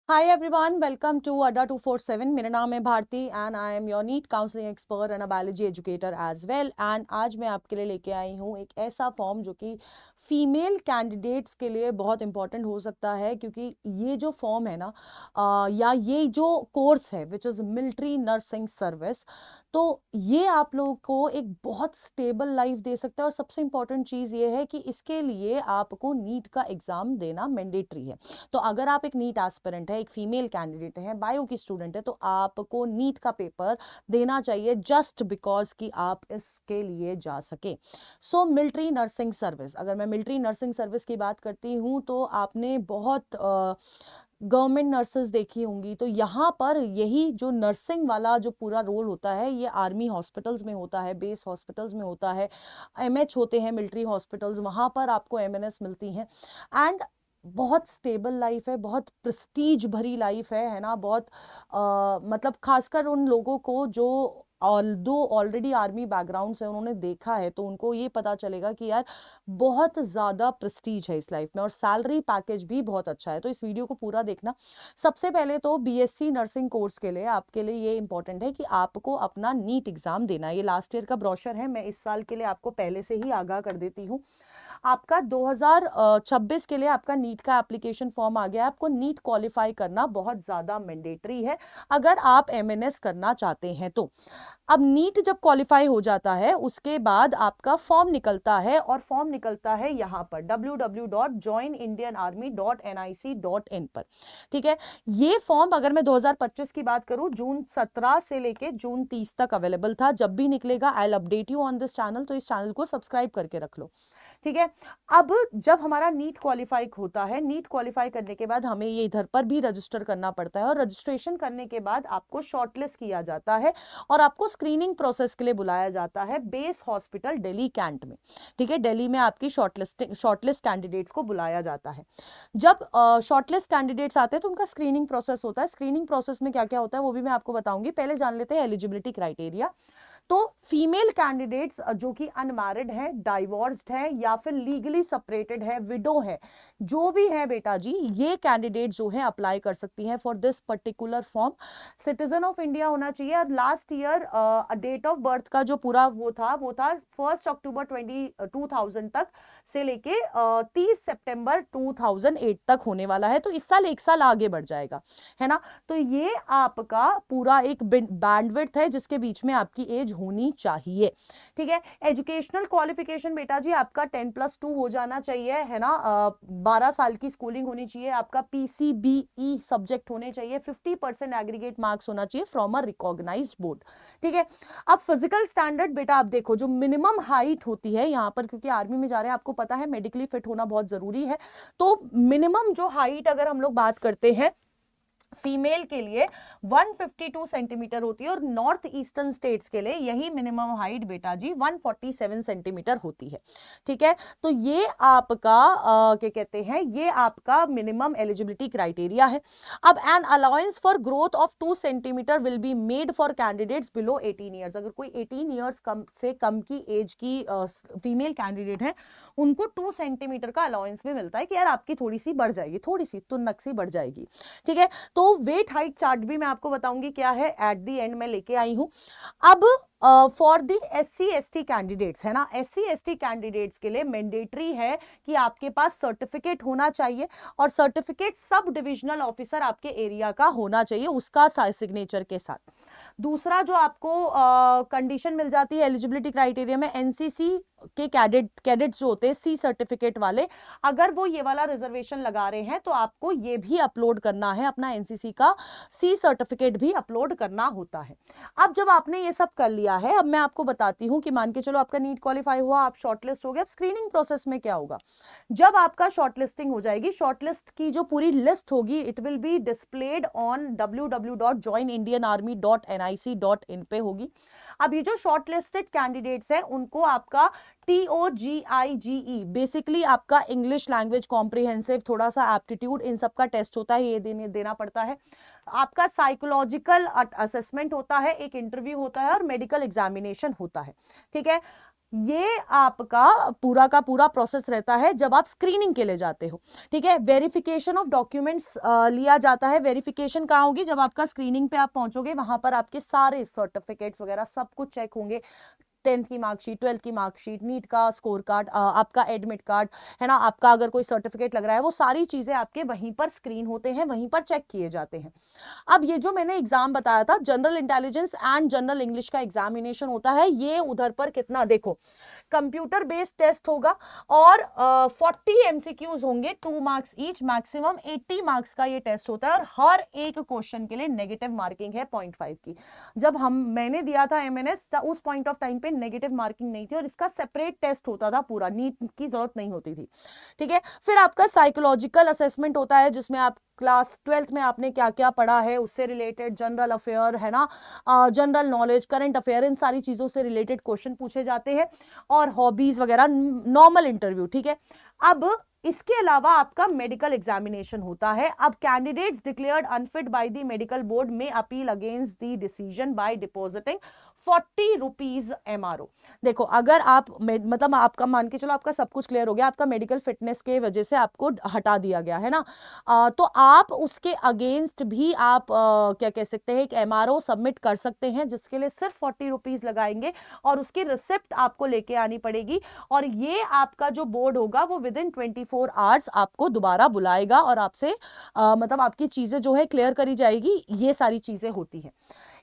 Hi everyone, welcome to अड्डा 247। मेरा नाम है Bharti and I am your NEET counselling expert and a biology educator as well. And आज मैं आपके लिए लेके आई हूँ एक ऐसा फॉर्म जो कि फीमेल कैंडिडेट्स के लिए बहुत इंपॉर्टेंट हो सकता है, क्योंकि ये जो फॉर्म है ना या ये जो कोर्स है which is military nursing service, तो ये आप लोगों को एक बहुत स्टेबल लाइफ दे सकता है। और सबसे इंपॉर्टेंट चीज़ ये है कि इसके लिए आपको नीट का एग्ज़ाम देना मैंडेटरी है। तो अगर आप एक नीट एस्पिरेंट है, एक फीमेल कैंडिडेट है, बायो की स्टूडेंट है, तो आपको नीट का पेपर देना चाहिए जस्ट बिकॉज कि आप इसके लिए जा सके। सो मिलिट्री नर्सिंग सर्विस, अगर मैं मिलिट्री नर्सिंग सर्विस की बात करती हूँ तो आपने बहुत गवर्नमेंट नर्सेज देखी होंगी। तो यहाँ पर यही जो नर्सिंग वाला जो पूरा रोल होता है ये आर्मी हॉस्पिटल्स में होता है, बेस हॉस्पिटल्स में होता है, एमएच होते हैं मिलिट्री हॉस्पिटल्स, वहाँ पर आपको एमएनएस मिलती हैं। एंड बहुत स्टेबल लाइफ है, बहुत प्रेस्टीज भरी लाइफ है ना। बहुत मतलब खासकर उन लोगों को जो ऑलरेडी आर्मी बैकग्राउंड से उन्होंने देखा है, तो उनको ये पता चलेगा कि यार बहुत ज़्यादा प्रेस्टीज है इस लाइफ में, और सैलरी पैकेज भी बहुत अच्छा है। तो इस वीडियो को पूरा देखना। सबसे पहले तो बीएससी नर्सिंग कोर्स के लिए आपके लिए ये इंपॉर्टेंट है कि आपको अपना नीट एग्जाम देना है। ये लास्ट ईयर का ब्रोशर है, मैं इस साल के लिए आपको पहले से ही आगाह कर देती हूँ। आपका 2026 के लिए आपका नीट का एप्लीकेशन फॉर्म आ गया है। आपको नीट क्वालिफाई करना बहुत ज़्यादा मैंडेटरी है अगर आप एमएनएस करना चाहते हैं तो। अब नीट जब क्वालिफाई हो जाता है उसके बाद आपका फॉर्म निकलता है, और फॉर्म निकलता है यहाँ पर www.joinindianarmy.nic.in पर। ठीक है, ये फॉर्म अगर मैं 2025 की बात करूं, जून 17 से लेके जून 30 तक अवेलेबल था। जब भी निकलेगा I will update you on this channel, तो इस चैनल को सब्सक्राइब करके रख लो। ठीक है, अब जब हमारा नीट क्वालिफाई होता है, नीट क्वालिफाई करने के बाद हमें ये इधर पर भी रजिस्टर करना पड़ता है, और रजिस्ट्रेशन करने के बाद आपको शॉर्टलिस्ट किया जाता है और आपको स्क्रीनिंग प्रोसेस के लिए बुलाया जाता है बेस हॉस्पिटल दिल्ली कैंट में। ठीक है, दिल्ली में आपकी शॉर्टलिस्ट कैंडिडेट्स को बुलाया जाता है। जब शॉर्टलिस्ट कैंडिडेट्स आते हैं तो उनका स्क्रीनिंग प्रोसेस होता है। स्क्रीनिंग प्रोसेस में क्या क्या होता है वो भी मैं आपको बताऊंगी। पहले जान लेते हैं एलिजिबिलिटी क्राइटेरिया। तो फीमेल कैंडिडेट्स जो कि अनमैरिड है, डाइवोर्स्ड है, या फिर लीगली सेपरेटेड है, विडो है, जो भी है बेटा जी, ये कैंडिडेट जो है अप्लाई कर सकती हैं for this particular form. Citizen of India होना चाहिए, और last year date of birth का जो पूरा वो था 1 अक्टूबर 2000 तक से लेके 30 सितंबर 2008 तक होने वाला है। तो इस साल एक साल आगे बढ़ जाएगा, है ना। तो ये आपका पूरा एक बैंडविड्थ है जिसके बीच में आपकी एज होनी चाहिए। ठीक है, एजुकेशनल क्वालिफिकेशन बेटा जी आपका 10+2 हो जाना चाहिए, है ना। 12 साल की स्कूलिंग होनी चाहिए, आपका पीसीबीई सब्जेक्ट होने चाहिए, 50% एग्रीगेट मार्क्स होना चाहिए फ्रॉम अ रिकॉग्नाइज्ड बोर्ड। ठीक है, अब फिजिकल स्टैंडर्ड बेटा आप देखो, जो मिनिमम हाइट होती है यहाँ पर, क्योंकि आर्मी में जा रहे हैं आपको पता है मेडिकली फिट होना बहुत जरूरी है। तो मिनिमम जो हाइट अगर हम लोग बात करते हैं फीमेल के लिए 152 सेंटीमीटर होती है, और नॉर्थ ईस्टर्न स्टेट्स के लिए यही मिनिमम हाइट बेटा जी 147 सेंटीमीटर होती है। ठीक है, तो ये आपका क्या कहते हैं, ये आपका मिनिमम एलिजिबिलिटी क्राइटेरिया है। अब an allowance for growth of 2 centimetre will be made for candidates below 18 years. अगर कोई 18 ईयर्स से कम की एज की फीमेल कैंडिडेट है, उनको 2 सेंटीमीटर का अलाउंस में मिलता है कि यार आपकी थोड़ी सी बढ़ जाएगी, थोड़ी सी तो नक्सी बढ़ जाएगी। ठीक है, तो वेट हाइट चार्ट भी मैं आपको बताऊंगी क्या है, एट दी एंड में लेके आई हूं। अब for the SC ST candidates, है ना, SC ST कैंडिडेट्स के लिए मैंडेटरी है कि आपके पास सर्टिफिकेट होना चाहिए, और सर्टिफिकेट सब डिविजनल ऑफिसर आपके एरिया का होना चाहिए उसका सिग्नेचर के साथ। दूसरा जो आपको कंडीशन मिल जाती है एलिजिबिलिटी क्राइटेरिया में, एनसीसी के कैडेट्स जो होते हैं सी सर्टिफिकेट वाले, अगर वो ये वाला रिजर्वेशन लगा रहे हैं तो आपको ये भी अपलोड करना है, अपना एनसीसी का सी सर्टिफिकेट भी अपलोड करना होता है। अब जब आपने ये सब कर लिया है, अब मैं आपको बताती हूं कि मान के चलो आपका नीट क्वालिफाई हुआ, आप शॉर्टलिस्ट हो गए। अब स्क्रीनिंग प्रोसेस में क्या होगा, जब आपका शॉर्टलिस्टिंग हो जाएगी, शॉर्टलिस्ट की जो पूरी लिस्ट होगी it will be displayed on www.joinindianarmy.nic.in पे होगी। अब ये जो शॉर्टलिस्टेड कैंडिडेट्स हैं उनको आपका TOGIGE, बेसिकली आपका इंग्लिश लैंग्वेज कॉम्प्रिहेंसिव, थोड़ा सा एप्टीट्यूड, इन सब का टेस्ट होता है, ये देना पड़ता है। आपका साइकोलॉजिकल असेसमेंट होता है, एक इंटरव्यू होता है, और मेडिकल एग्जामिनेशन होता है। ठीक है, ये आपका पूरा का पूरा प्रोसेस रहता है जब आप स्क्रीनिंग के लिए जाते हो, ठीक है। वेरिफिकेशन ऑफ डॉक्यूमेंट्स लिया जाता है। वेरिफिकेशन कहाँ होगी? जब आपका स्क्रीनिंग पे आप पहुंचोगे, वहां पर आपके सारे सर्टिफिकेट्स वगैरह सब कुछ चेक होंगे। 10th की मार्कशीट, 12th की मार्कशीट, नीट का स्कोर कार्ड, आपका एडमिट कार्ड, है ना, आपका अगर कोई सर्टिफिकेट लग रहा है, वो सारी चीजें आपके वहीं पर स्क्रीन होते हैं, वहीं पर चेक किए जाते हैं। अब ये जो मैंने एग्जाम बताया था, general intelligence and general English का एग्जामिनेशन होता है, ये उधर पर कितना देखो, कंप्यूटर बेस्ड टेस्ट होगा और 40 एमसीक्यूज होंगे, 2 मार्क्स ईच, मैक्सिमम 80 मार्क्स का ये टेस्ट होता है और हर एक क्वेश्चन के लिए नेगेटिव मार्किंग है 0.5 की। जब मैंने दिया था एमएनएस, उस पॉइंट ऑफ टाइम पे नेगेटिव मार्किंग नहीं थी और इसका सेपरेट टेस्ट होता था, पूरा नीट की जरूरत नहीं होती थी, ठीक है। फिर आपका साइकोलॉजिकल असेसमेंट होता है, जिसमें आप क्लास 12th में आपने क्या क्या पढ़ा है उससे रिलेटेड, जनरल अफेयर, है ना, जनरल नॉलेज, करंट अफेयर, इन सारी चीजों से रिलेटेड क्वेश्चन पूछे जाते हैं, और हॉबीज वगैरह, नॉर्मल इंटरव्यू, ठीक है। अब इसके अलावा आपका मेडिकल एग्जामिनेशन होता है। अब candidates declared unfit by the medical board may appeal against the decision by depositing 40 rupees MRO। देखो, अगर आप मतलब आपका मान के चलो आपका सब कुछ क्लियर हो गया, आपका मेडिकल फिटनेस के वजह से आपको हटा दिया गया है ना, तो आप उसके अगेंस्ट भी आप क्या कह सकते हैं, एक MRO सबमिट कर सकते हैं, जिसके लिए सिर्फ 40 रुपीज लगाएंगे और उसकी रिसिप्ट आपको लेके आनी पड़ेगी। और ये आपका जो बोर्ड होगा वो विद इन 24 आवर्स आपको दोबारा बुलाएगा और आपसे मतलब आपकी चीजें जो है क्लियर करी जाएगी। ये सारी चीजें होती हैं।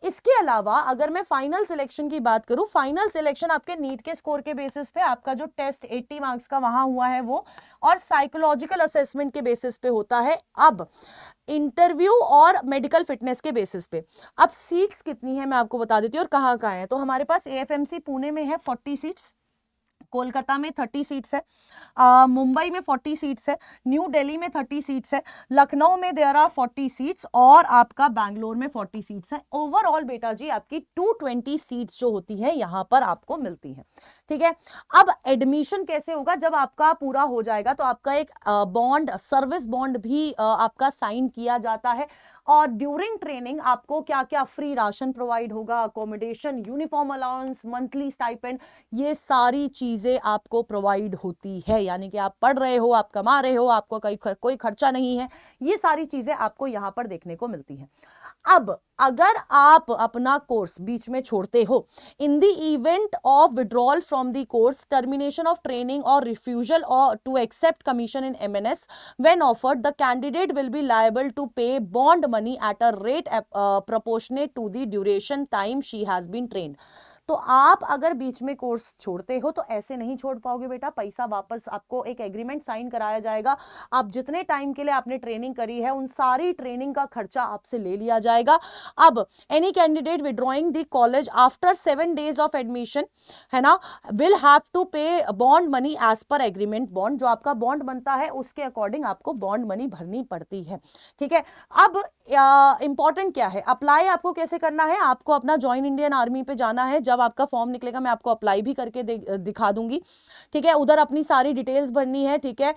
इसके अलावा अगर मैं फाइनल सिलेक्शन की बात करूं, फाइनल सिलेक्शन आपके नीट के स्कोर के बेसिस पे, आपका जो टेस्ट 80 मार्क्स का वहां हुआ है वो, और साइकोलॉजिकल असेसमेंट के बेसिस पे होता है। अब इंटरव्यू और मेडिकल फिटनेस के बेसिस पे। अब सीट्स कितनी है मैं आपको बता देती हूँ और कहाँ कहाँ है। तो हमारे पास AFMC पुणे में है 40 सीट्स, कोलकाता में 30 सीट्स है, मुंबई में 40 सीट्स है, न्यू दिल्ली में 30 सीट्स है, लखनऊ में देयर आर 40 सीट्स, और आपका बैंगलोर में 40 सीट्स है। ओवरऑल बेटा जी आपकी 220 सीट्स जो होती है यहां पर आपको मिलती है, ठीक है। अब एडमिशन कैसे होगा? जब आपका पूरा हो जाएगा तो आपका एक बॉन्ड, सर्विस बॉन्ड भी आपका साइन किया जाता है, और ड्यूरिंग ट्रेनिंग आपको क्या क्या फ्री राशन प्रोवाइड होगा, accommodation, uniform allowance, monthly stipend, ये सारी चीजें आपको प्रोवाइड होती है। यानी कि आप पढ़ रहे हो, आप कमा रहे हो, आपको कोई खर्चा नहीं है, ये सारी चीजें आपको यहां पर देखने को मिलती हैं। अब अगर आप अपना कोर्स बीच में छोड़ते हो, in the event of withdrawal from the course, termination of training और रिफ्यूजल और to accept commission in MNS when offered, the candidate will be liable to pay bond money at a rate proportionate to the duration time she has been trained। तो आप अगर बीच में course छोड़ते हो तो ऐसे नहीं छोड़ पाओगे बेटा, पैसा वापस, आपको एक एग्रीमेंट साइन कराया जाएगा, आप जितने टाइम के लिए आपने ट्रेनिंग करी है उन सारी ट्रेनिंग का खर्चा आपसे ले लिया जाएगा। अब any candidate withdrawing the college after 7 days of admission, है ना, will have to pay bond money as per agreement bond, जो आपका बॉन्ड बनता है उसके अकॉर्डिंग आपको बॉन्ड मनी भरनी पड़ती है, ठीक है। अब इंपॉर्टेंट क्या है, अप्लाई आपको कैसे करना है, आपको अपना ज्वाइन इंडियन आर्मी पे जाना है, जब आपका फॉर्म निकलेगा मैं आपको अप्लाई भी करके दिखा दूंगी, ठीक है। उधर अपनी सारी डिटेल्स भरनी है, ठीक है।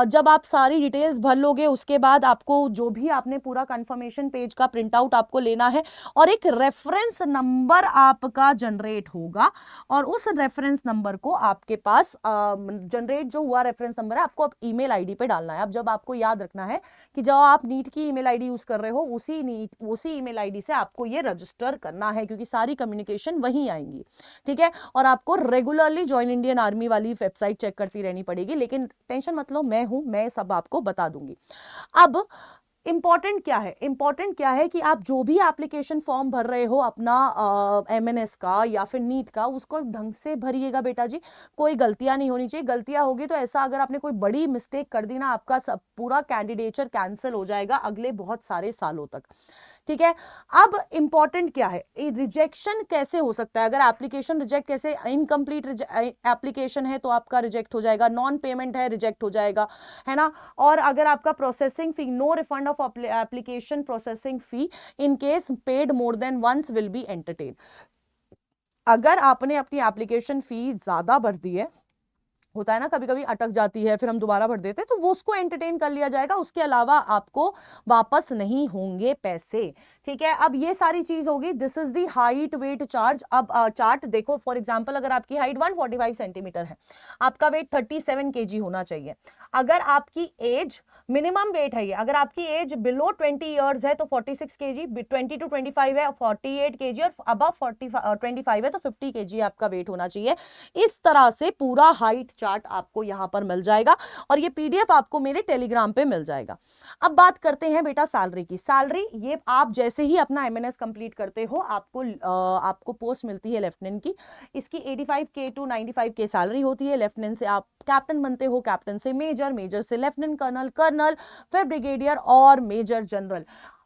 जब आप सारी डिटेल्स भर लोगे उसके बाद आपको जो भी आपने पूरा कंफर्मेशन पेज का प्रिंट आउट आपको लेना है, और एक रेफरेंस नंबर आपका जनरेट होगा, और उस रेफरेंस नंबर को आपके पास जनरेट जो हुआ रेफरेंस नंबर है आपको ईमेल आईडी पे डालना है। अब जब आपको याद रखना है कि जब आप नीट की ईमेल आईडी यूज कर रहे हो, उसी ईमेल आईडी से आपको ये रजिस्टर करना है, क्योंकि सारी कम्युनिकेशन वहीं आएंगी, ठीक है। और आपको रेगुलरली ज्वाइन इंडियन आर्मी वाली वेबसाइट चेक करती रहनी पड़ेगी, लेकिन टेंशन मत लो, मैं हूं, मैं सब आपको बता दूंगी। अब इंपॉर्टेंट क्या है, इंपॉर्टेंट क्या है कि आप जो भी एप्लीकेशन फॉर्म भर रहे हो अपना MNS का या फिर नीट का, उसको ढंग से भरिएगा बेटा जी, कोई गलतियां नहीं होनी चाहिए। गलतियां होगी तो ऐसा, अगर आपने कोई बड़ी मिस्टेक कर दी ना, आपका सब पूरा कैंडिडेचर कैंसिल हो जाएगा अगले बहुत सारे सालों तक, ठीक है। अब इंपॉर्टेंट क्या है, रिजेक्शन कैसे हो सकता है, अगर एप्लीकेशन रिजेक्ट, कैसे, इनकम्प्लीट एप्लीकेशन है तो आपका रिजेक्ट हो जाएगा, नॉन पेमेंट है रिजेक्ट हो जाएगा, है ना। और अगर आपका processing fee, no refund of application processing fee in case paid more than once will be entertain. अगर आपने अपनी एप्लीकेशन फी ज्यादा भर दी है होता है ना, कभी कभी अटक जाती है, फिर हम दोबारा भर देते हैं, तो वो उसको एंटरटेन कर लिया जाएगा, उसके अलावा आपको वापस नहीं होंगे पैसे। ठीक है, अब ये सारी चीज होगी। This is the height weight charge. अब चार्ट देखो, फॉर एग्जांपल अगर आपकी हाइट 145 सेंटीमीटर है, आपका वेट 37 केजी होना चाहिए। अगर आपकी एज, मिनिमम वेट है ये, अगर आपकी एज बिलो 20 ईयर्स है तो 46 केजी, 20 to 25 है 48 केजी, और अबव 25 है तो 50 केजी आपका वेट होना चाहिए। इस तरह से पूरा हाइट चार्ट आपको यहां पर मिल जाएगा, और ये पीडीएफ आपको मेरे टेलीग्राम पे मिल जाएगा। अब बात करते हैं बेटा सैलरी की। सैलरी ये आप जैसे ही अपना एमएनएस कंप्लीट करते हो, आपको पोस्ट मिलती है लेफ्टिनेंट की। इसकी 85K to 95K सैलरी होती है। लेफ्टिनेंट से आप कैप्टन बनते हो, कैप्टन से मेजर, मेजर से लेफ्टिनेंट कर्नल, कर्नल फिर ब्रिगेडियर और major general.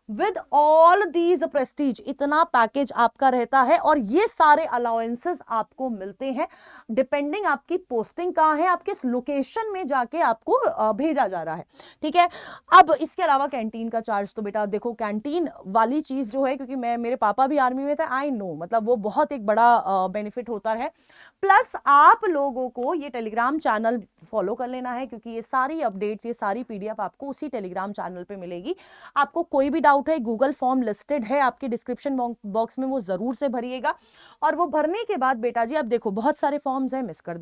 With all these prestige, इतना पैकेज आपका रहता है, और ये सारे अलाउंसेस आपको मिलते हैं डिपेंडिंग आपकी पोस्टिंग कहां है, आप किस लोकेशन में जाके आपको भेजा जा रहा है। ठीक है, अब इसके अलावा कैंटीन का चार्ज तो बेटा देखो, कैंटीन वाली चीज जो है, क्योंकि मेरे पापा भी आर्मी में थे, आई नो, मतलब वो बहुत एक बड़ा बेनिफिट होता है। प्लस आप लोगों को ये टेलीग्राम चैनल फॉलो कर लेना है, क्योंकि ये सारी अपडेट्स, ये सारी पीडीएफ आपको उसी टेलीग्राम चैनल पे मिलेगी। आपको कोई भी डाउट है, गूगल फॉर्म लिस्टेड है आपके डिस्क्रिप्शन बॉक्स में, वो जरूर से भरिएगा। और वो भरने के बाद बेटा जी, अब देखो बहुत सारे फॉर्म्स हैं, मिस कर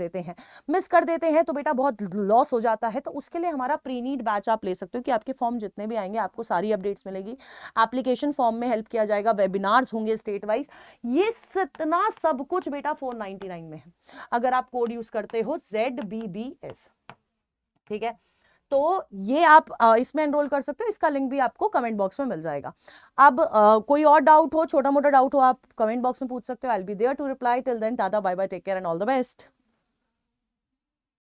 देते हैं तो बेटा बहुत लॉस हो जाता है। तो उसके लिए हमारा प्री नीड बैच आप ले सकते हो, कि आपके फॉर्म जितने भी आएंगे आपको सारी अपडेट्स मिलेगी। एप्लीकेशन फॉर्म में हेल्प किया जाएगा, वेबिनार्स होंगे स्टेट वाइज, ये इतना सब कुछ बेटा 499 में है, अगर आप कोड यूज करते हो ZBBS। ठीक है, तो ये आप इसमें एनरोल कर सकते हो, इसका लिंक भी आपको कमेंट बॉक्स में मिल जाएगा। अब कोई और डाउट हो, छोटा मोटा डाउट हो, आप कमेंट बॉक्स में पूछ सकते हो। I will be there to reply. Till then tata bye bye, take care and all the best.